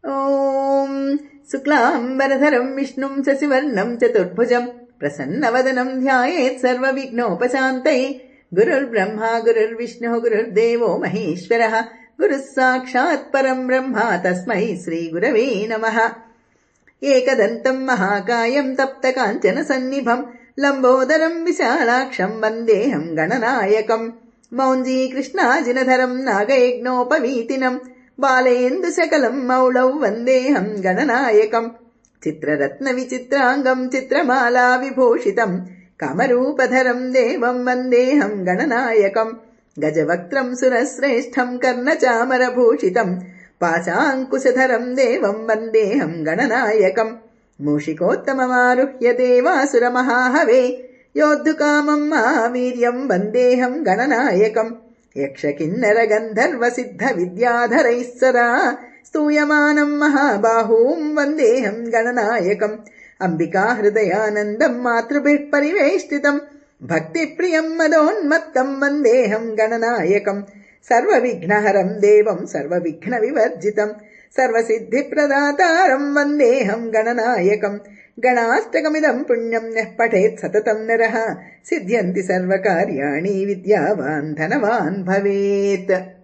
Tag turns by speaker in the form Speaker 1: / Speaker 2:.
Speaker 1: ॐ शुक्लाम्बरधरं विष्णुं शशिवर्णं चतुर्भुजं प्रसन्नवदनं ध्यायेत् सर्वविघ्नोपशान्तये। गुरुर्ब्रह्मा गुरुर्विष्णुः गुरुर्देवो महेश्वरः गुरुः साक्षात् परं ब्रह्म तस्मै श्रीगुरवे नमः। एकदन्तं महाकायं तप्तकाञ्चनसन्निभं लम्बोदरं विशालाक्षं वन्देऽहं गणनायकम्। मौञ्जीकृष्णाजिनधरं नागयज्ञोपवीतिनं बालेन्दुशकलं मौळौ वन्देऽहं गणनायकम्। चित्ररत्नविचित्राङ्गं चित्रमाला विभूषितं कामरूपधरं देवं वन्देऽहं गणनायकम्। गजवक्त्रं सुरश्रेष्ठं कर्णचामरभूषितं पाशाङ्कुशधरं देवं वन्देऽहं गणनायकम्। मूषिकोत्तममारुह्य देवासुरमहाहवे योद्धुकामं महावीर्यं वन्देऽहं गणनायकम्। यक्षकिन्नरगन्धर्वसिद्धविद्याधरैः सदा स्तूयमानं महाबाहूं वन्देऽहं गणनायकम्। अम्बिकाहृदयानन्दं मातृभिः परिवेष्टितं भक्तिप्रियं मदोन्मत्तं वन्देऽहं गणनायकम्। सर्वविघ्नहरं देवं सर्वविघ्नविवर्जितं सर्वसिद्धिप्रदातारं वन्देऽहं गणनायकम्। गणाष्टकमिदं पुण्यं यः पठेत् सततं नरः सिद्ध्यन्ति सर्वकार्याणि विद्यावान् धनवान् भवेत्।